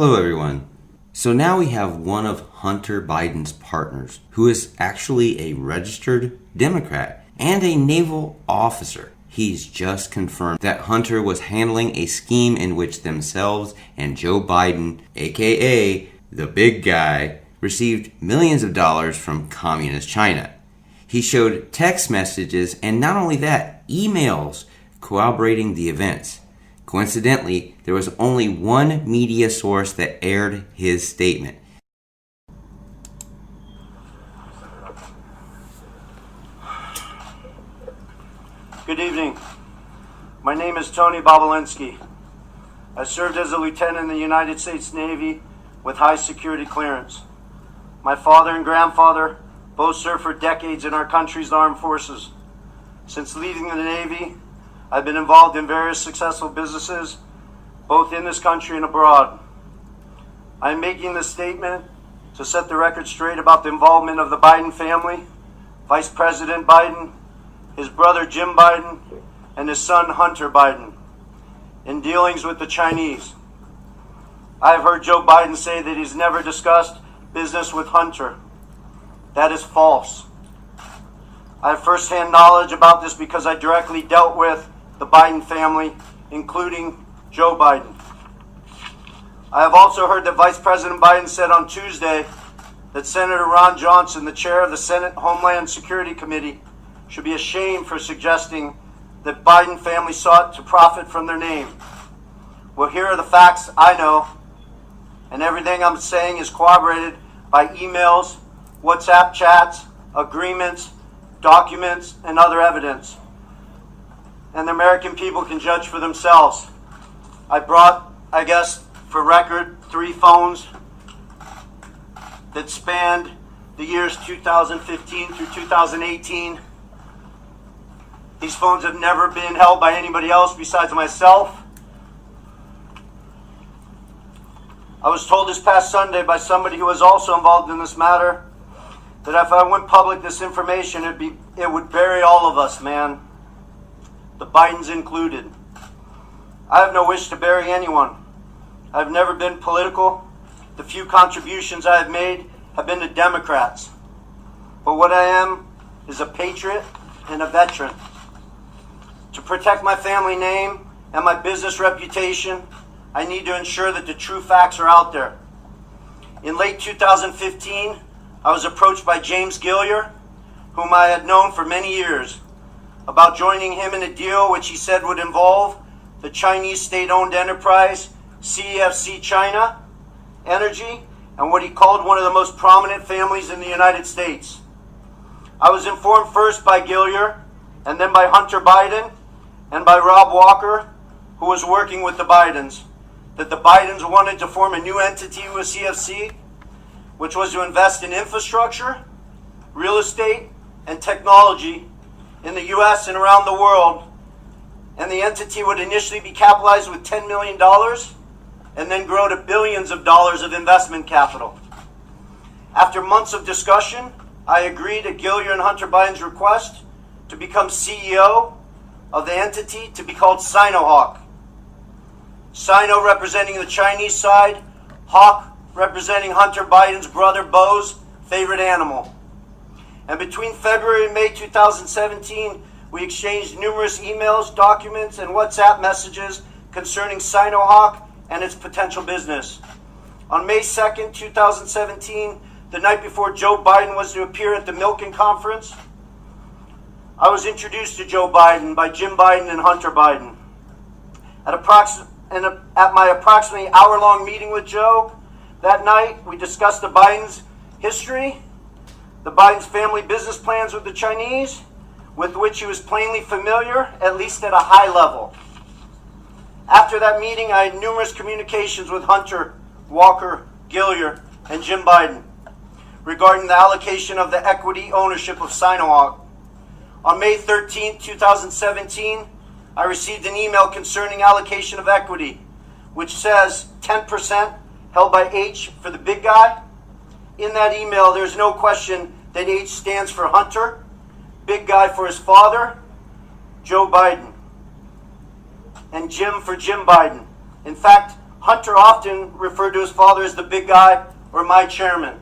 Hello everyone. So now we have one of Hunter Biden's partners who is actually a registered Democrat and a naval officer. He's just confirmed that Hunter was handling a scheme in which themselves and Joe Biden, aka the big guy, received millions of dollars from communist China. He showed text messages and not only that, emails corroborating the events. Coincidentally, there was only one media source that aired his statement. Good evening. My name is Tony Bobulinski. I served as a lieutenant in the United States Navy with high security clearance. My father and grandfather both served for decades in our country's armed forces. Since leaving the Navy, I've been involved in various successful businesses, both in this country and abroad. I'm making this statement to set the record straight about the involvement of the Biden family, Vice President Biden, his brother Jim Biden, and his son Hunter Biden, in dealings with the Chinese. I have heard Joe Biden say that he's never discussed business with Hunter. That is false. I have firsthand knowledge about this because I directly dealt with the Biden family, including Joe Biden. I have also heard that Vice President Biden said on Tuesday that Senator Ron Johnson, the chair of the Senate Homeland Security Committee, should be ashamed for suggesting that Biden family sought to profit from their name. Well, here are the facts I know, and everything I'm saying is corroborated by emails, WhatsApp chats, agreements, documents, and other evidence. And the American people can judge for themselves. I brought, for record, 3 phones that spanned the years 2015 through 2018. These phones have never been held by anybody else besides myself. I was told this past Sunday by somebody who was also involved in this matter that if I went public this information, it would bury all of us, man. The Bidens included. I have no wish to bury anyone. I've never been political. The few contributions I have made have been to Democrats. But what I am is a patriot and a veteran. To protect my family name and my business reputation, I need to ensure that the true facts are out there. In late 2015, I was approached by James Gilliar, whom I had known for many years, about joining him in a deal which he said would involve the Chinese state-owned enterprise CEFC China Energy and what he called one of the most prominent families in the United States. I was informed first by Gilliar and then by Hunter Biden and by Rob Walker, who was working with the Bidens, that the Bidens wanted to form a new entity with CFC, which was to invest in infrastructure, real estate, and technology in the U.S. and around the world. And the entity would initially be capitalized with $10 million and then grow to billions of dollars of investment capital. After months of discussion, I agreed at Gilliar and Hunter Biden's request to become CEO of the entity to be called Sinohawk. Sino representing the Chinese side, Hawk representing Hunter Biden's brother Beau's favorite animal. And between February and May 2017, we exchanged numerous emails, documents, and WhatsApp messages concerning Sinohawk and its potential business. On May 2nd, 2017, the night before Joe Biden was to appear at the Milken Conference, I was introduced to Joe Biden by Jim Biden and Hunter Biden. At my approximately hour-long meeting with Joe that night, we discussed the Biden's history, the Biden's family business plans with the Chinese, with which he was plainly familiar, at least at a high level. After that meeting, I had numerous communications with Hunter, Walker, Gilliar, and Jim Biden regarding the allocation of the equity ownership of Sinohawk. On May 13, 2017, I received an email concerning allocation of equity, which says 10% held by H for the big guy. In that email, there's no question that H stands for Hunter, big guy for his father, Joe Biden, and Jim for Jim Biden. In fact, Hunter often referred to his father as the big guy or my chairman.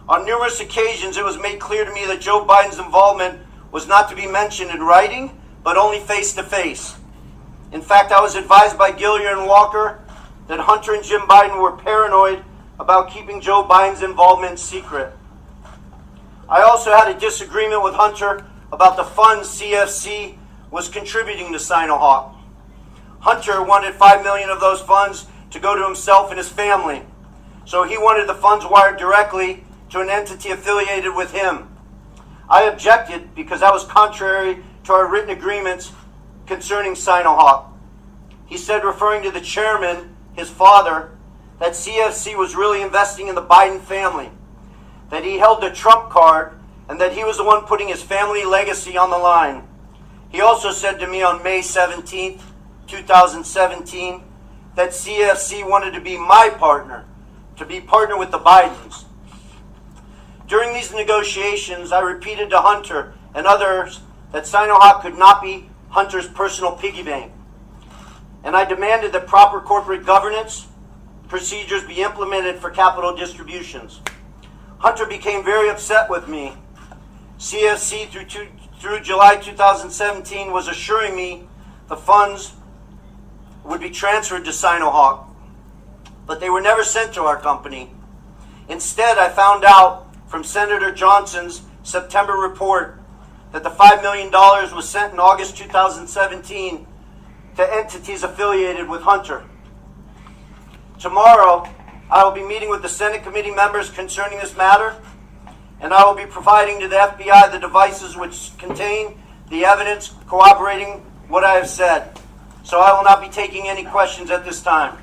On numerous occasions, it was made clear to me that Joe Biden's involvement was not to be mentioned in writing, but only face-to-face. In fact, I was advised by Gilliar and Walker that Hunter and Jim Biden were paranoid about keeping Joe Biden's involvement secret. I also had a disagreement with Hunter about the funds CFC was contributing to Sinohawk. Hunter wanted $5 million of those funds to go to himself and his family, so he wanted the funds wired directly to an entity affiliated with him. I objected because that was contrary to our written agreements concerning Sinohawk. He said, referring to the chairman, his father, that CFC was really investing in the Biden family, that he held the Trump card, and that he was the one putting his family legacy on the line. He also said to me on May 17th, 2017, that CFC wanted to be my partner, to be partner with the Bidens. During these negotiations, I repeated to Hunter and others that Sinohawk could not be Hunter's personal piggy bank. And I demanded that proper corporate governance procedures be implemented for capital distributions. Hunter became very upset with me. CFC through July 2017 was assuring me the funds would be transferred to Sinohawk, but they were never sent to our company. Instead, I found out from Senator Johnson's September report that the $5 million was sent in August 2017 to entities affiliated with Hunter. Tomorrow, I will be meeting with the Senate committee members concerning this matter, and I will be providing to the FBI the devices which contain the evidence corroborating what I have said. So I will not be taking any questions at this time.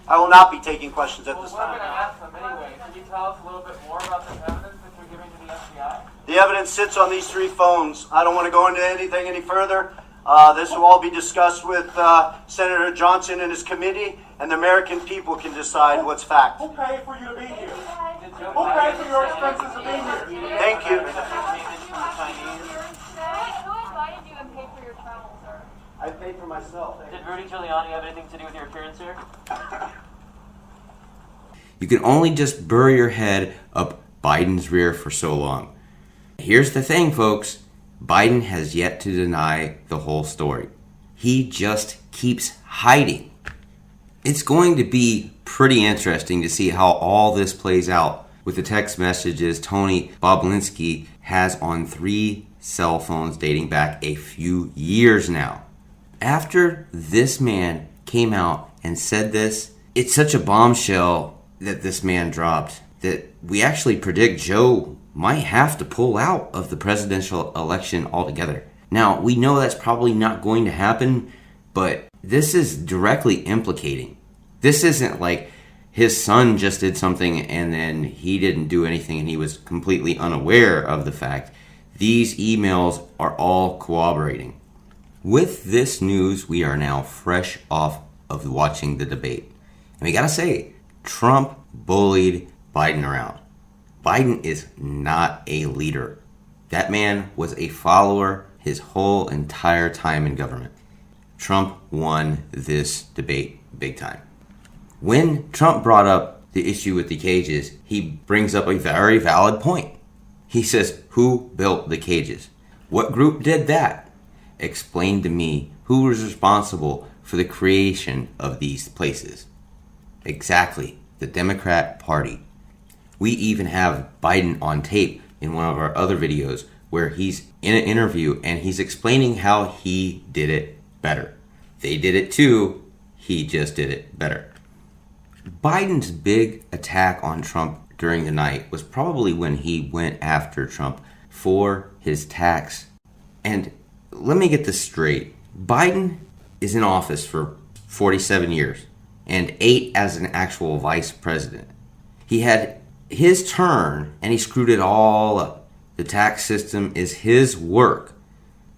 I will not be taking questions at this Well, we're time. going to ask them anyway. Can you tell us a little bit more about this evidence that you're giving to the FBI? The evidence sits on these 3 phones. I don't want to go into anything any further. This will all be discussed with Senator Johnson and his committee, and the American people can decide what's fact. Who paid for you to be here? Did Joe Who Biden paid for your expenses to be here? Thank you. accept payments from the Chinese? Who invited you and paid for your travel, sir? I paid for myself. Did Rudy Giuliani have anything to do with your appearance here? You can only just bury your head up Biden's rear for so long. Here's the thing, folks. Biden has yet to deny the whole story. He just keeps hiding. It's going to be pretty interesting to see how all this plays out with the text messages Tony Bobulinski has on 3 cell phones dating back a few years now. After this man came out and said this, it's such a bombshell that this man dropped that we actually predict Joe might have to pull out of the presidential election altogether. Now, we know that's probably not going to happen, but this is directly implicating. This isn't like his son just did something and then he didn't do anything and he was completely unaware of the fact. These emails are all corroborating. With this news, we are now fresh off of watching the debate. And we gotta say, Trump bullied Biden around. Biden is not a leader. That man was a follower his whole entire time in government. Trump won this debate big time. When Trump brought up the issue with the cages, he brings up a very valid point. He says, who built the cages? What group did that? Explain to me who was responsible for the creation of these places. Exactly, the Democrat Party. We even have Biden on tape in one of our other videos where he's in an interview and he's explaining how he did it better. They did it too, he just did it better. Biden's big attack on Trump during the night was probably when he went after Trump for his tax. And let me get this straight. Biden is in office for 47 years and 8 as an actual vice president. He had his turn and he screwed it all up. The tax system is his work.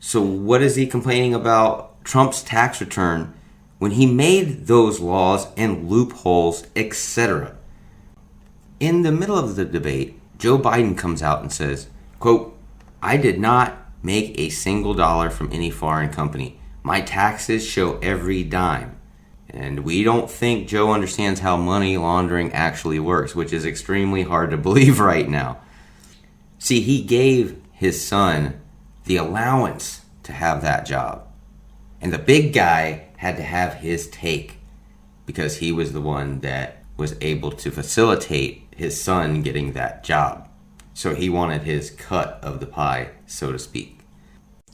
So what is he complaining about Trump's tax return when he made those laws and loopholes, etc.? In the middle of the debate, Joe Biden comes out and says, quote, I did not make a single dollar from any foreign company. My taxes show every dime. And we don't think Joe understands how money laundering actually works, which is extremely hard to believe right now. See, he gave his son the allowance to have that job. And the big guy had to have his take because he was the one that was able to facilitate his son getting that job. So he wanted his cut of the pie, so to speak.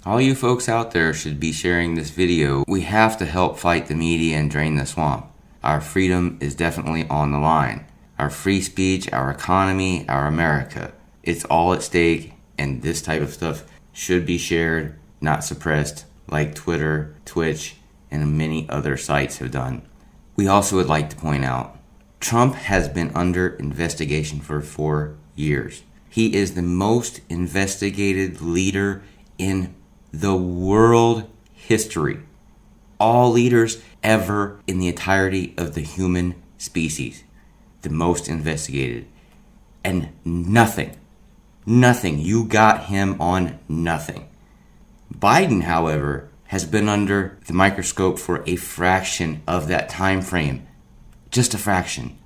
All you folks out there should be sharing this video. We have to help fight the media and drain the swamp. Our freedom is definitely on the line. Our free speech, our economy, our America. It's all at stake, and this type of stuff should be shared, not suppressed, like Twitter, Twitch, and many other sites have done. We also would like to point out, Trump has been under investigation for 4 years. He is the most investigated leader in the world history. All leaders ever in the entirety of the human species. The most investigated. And nothing. You got him on nothing. Biden, however, has been under the microscope for a fraction of that time frame. Just a fraction.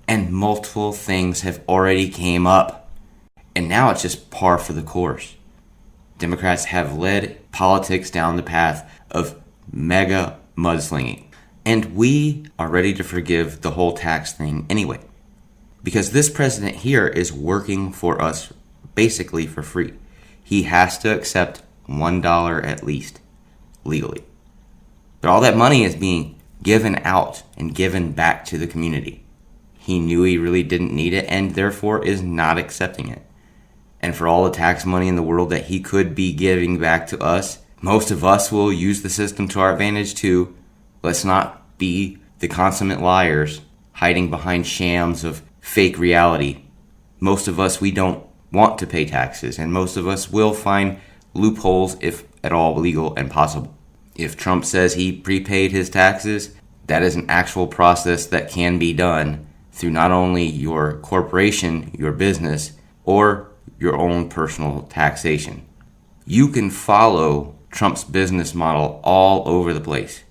And multiple things have already came up. And now it's just par for the course. Democrats have led politics down the path of mega mudslinging. And we are ready to forgive the whole tax thing anyway. Because this president here is working for us basically for free. He has to accept $1 at least, legally. But all that money is being given out and given back to the community. He knew he really didn't need it and therefore is not accepting it. And for all the tax money in the world that he could be giving back to us, most of us will use the system to our advantage too. Let's not be the consummate liars hiding behind shams of fake reality. Most of us, we don't want to pay taxes, and most of us will find loopholes if at all legal and possible. If Trump says he prepaid his taxes, that is an actual process that can be done through not only your corporation, your business, or your own personal taxation. You can follow Trump's business model all over the place.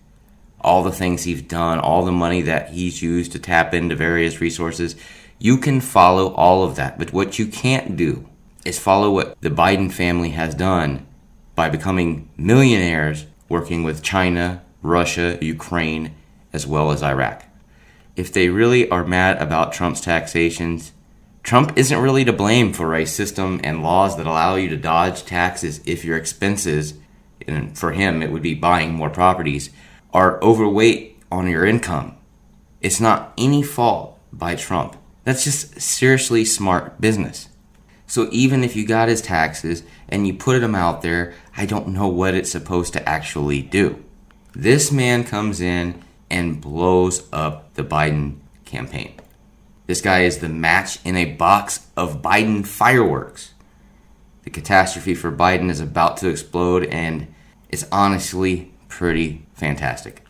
All the things he's done, all the money that he's used to tap into various resources, you can follow all of that. But what you can't do is follow what the Biden family has done by becoming millionaires working with China, Russia, Ukraine, as well as Iraq. If they really are mad about Trump's taxations, Trump isn't really to blame for a system and laws that allow you to dodge taxes if your expenses, and for him it would be buying more properties, are overweight on your income. It's not any fault by Trump. That's just seriously smart business. So even if you got his taxes and you put them out there, I don't know what it's supposed to actually do. This man comes in and blows up the Biden campaign. This guy is the match in a box of Biden fireworks. The catastrophe for Biden is about to explode, and it's honestly pretty fantastic.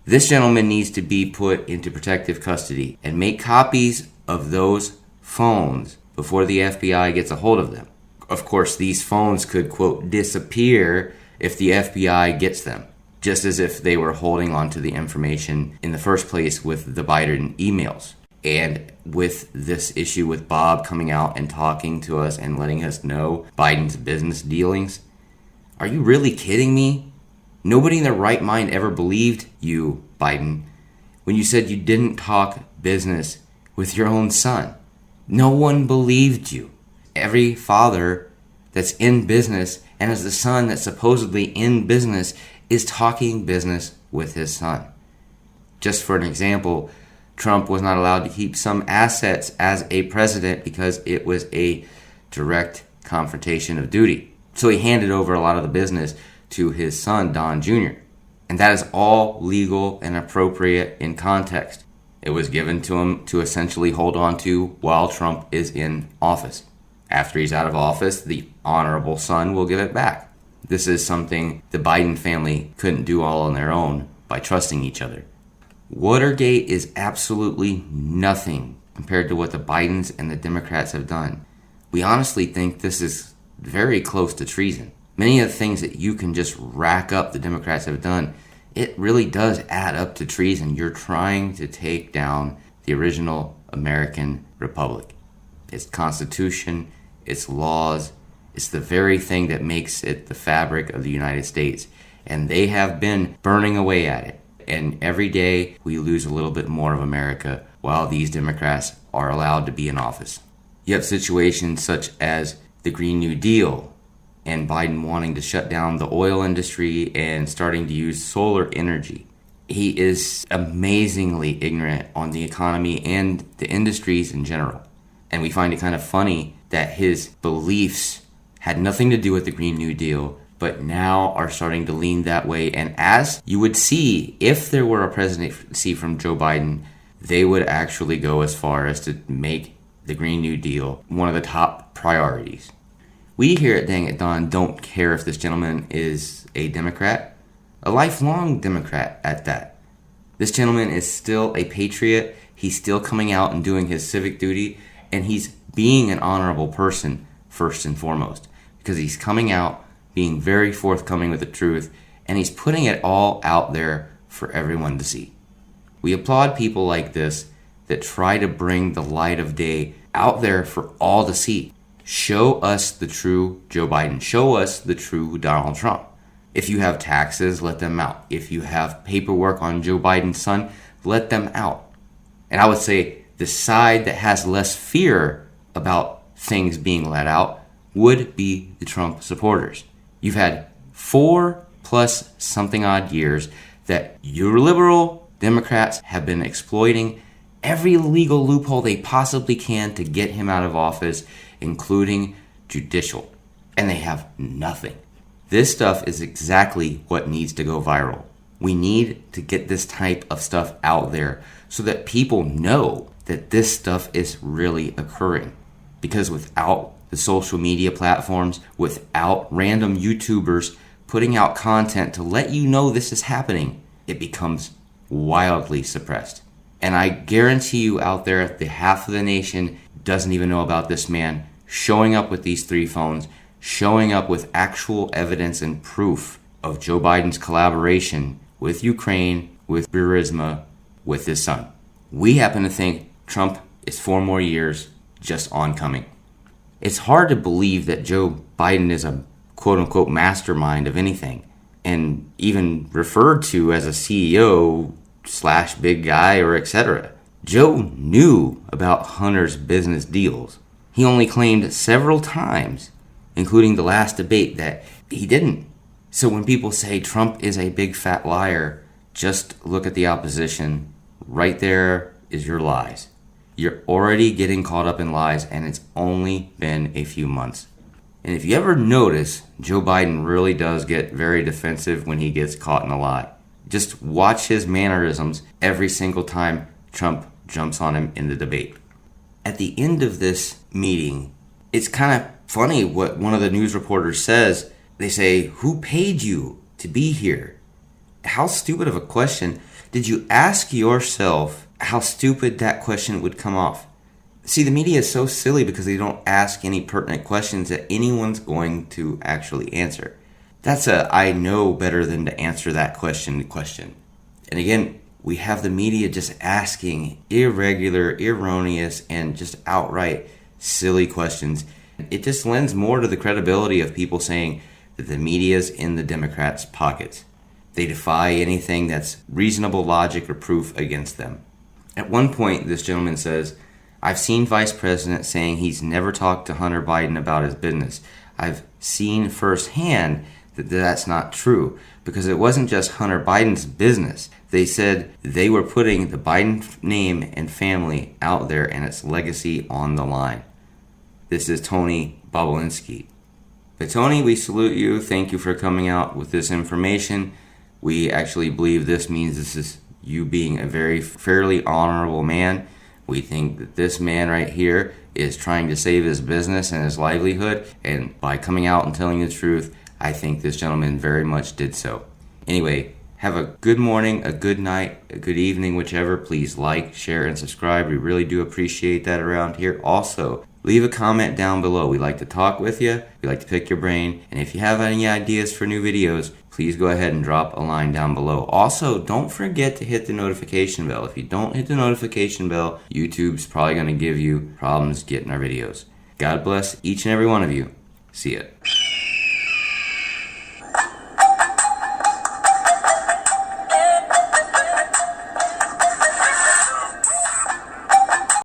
This gentleman needs to be put into protective custody and make copies of those phones before the FBI gets a hold of them. Of course, these phones could, quote, disappear if the FBI gets them, just as if they were holding on to the information in the first place with the Biden emails. And with this issue with Bob coming out and talking to us and letting us know Biden's business dealings, are you really kidding me? Nobody in their right mind ever believed you, Biden, when you said you didn't talk business with your own son. No one believed you. Every father that's in business and has a son that's supposedly in business is talking business with his son. Just for an example, Trump was not allowed to keep some assets as a president because it was a direct confrontation of duty. So he handed over a lot of the business to his son, Don Jr. And that is all legal and appropriate in context. It was given to him to essentially hold on to while Trump is in office. After he's out of office, the honorable son will give it back. This is something the Biden family couldn't do all on their own by trusting each other. Watergate is absolutely nothing compared to what the Bidens and the Democrats have done. We honestly think this is very close to treason. Many of the things that you can just rack up the Democrats have done, it really does add up to treason. You're trying to take down the original American Republic. Its Constitution, its laws, it's the very thing that makes it the fabric of the United States. And they have been burning away at it. And every day we lose a little bit more of America while these Democrats are allowed to be in office. You have situations such as the Green New Deal and Biden wanting to shut down the oil industry and starting to use solar energy. He is amazingly ignorant on the economy and the industries in general. And we find it kind of funny that his beliefs had nothing to do with the Green New Deal, but now are starting to lean that way. And as you would see, if there were a presidency from Joe Biden, they would actually go as far as to make the Green New Deal one of the top priorities. We here at Dang It Don don't care if this gentleman is a Democrat, a lifelong Democrat at that. This gentleman is still a patriot. He's still coming out and doing his civic duty, and he's being an honorable person first and foremost, because he's coming out, being very forthcoming with the truth, and he's putting it all out there for everyone to see. We applaud people like this that try to bring the light of day out there for all to see. Show us the true Joe Biden. Show us the true Donald Trump. If you have taxes, let them out. If you have paperwork on Joe Biden's son, let them out. And I would say the side that has less fear about things being let out would be the Trump supporters. You've had 4 plus something odd years that your liberal Democrats have been exploiting every legal loophole they possibly can to get him out of office, including judicial. And they have nothing. This stuff is exactly what needs to go viral. We need to get this type of stuff out there so that people know that this stuff is really occurring. Because without the social media platforms, without random YouTubers putting out content to let you know this is happening, it becomes wildly suppressed. And I guarantee you out there, the half of the nation doesn't even know about this man showing up with these 3 phones, showing up with actual evidence and proof of Joe Biden's collaboration with Ukraine, with Burisma, with his son. We happen to think Trump is 4 more years just oncoming. It's hard to believe that Joe Biden is a quote-unquote mastermind of anything, and even referred to as a CEO / big guy or etc. Joe knew about Hunter's business deals. He only claimed several times, including the last debate, that he didn't. So when people say Trump is a big fat liar, just look at the opposition. Right there is your lies. You're already getting caught up in lies, and it's only been a few months. And if you ever notice, Joe Biden really does get very defensive when he gets caught in a lie. Just watch his mannerisms every single time Trump jumps on him in the debate. At the end of this meeting, it's kind of funny what one of the news reporters says. They say, "Who paid you to be here?" How stupid of a question. Did you ask yourself how stupid that question would come off? See, the media is so silly because they don't ask any pertinent questions that anyone's going to actually answer. That's a I know better than to answer that question. And again, we have the media just asking irregular, erroneous, and just outright silly questions. It just lends more to the credibility of people saying that the media's in the Democrats' pockets. They defy anything that's reasonable logic or proof against them. At one point, this gentleman says, "I've seen Vice President saying he's never talked to Hunter Biden about his business. I've seen firsthand that that's not true, because it wasn't just Hunter Biden's business. They said they were putting the Biden name and family out there and its legacy on the line." This is Tony Bobulinski. But Tony, we salute you. Thank you for coming out with this information. We actually believe this means this is you being a very fairly honorable man. We think that this man right here is trying to save his business and his livelihood, and by coming out and telling the truth, I think this gentleman very much did so. Anyway, have a good morning, a good night, a good evening, whichever. Please like, share, and subscribe. We really do appreciate that around here. Also, leave a comment down below. We like to talk with you. We like to pick your brain. And if you have any ideas for new videos, please go ahead and drop a line down below. Also, don't forget to hit the notification bell. If you don't hit the notification bell, YouTube's probably going to give you problems getting our videos. God bless each and every one of you. See ya.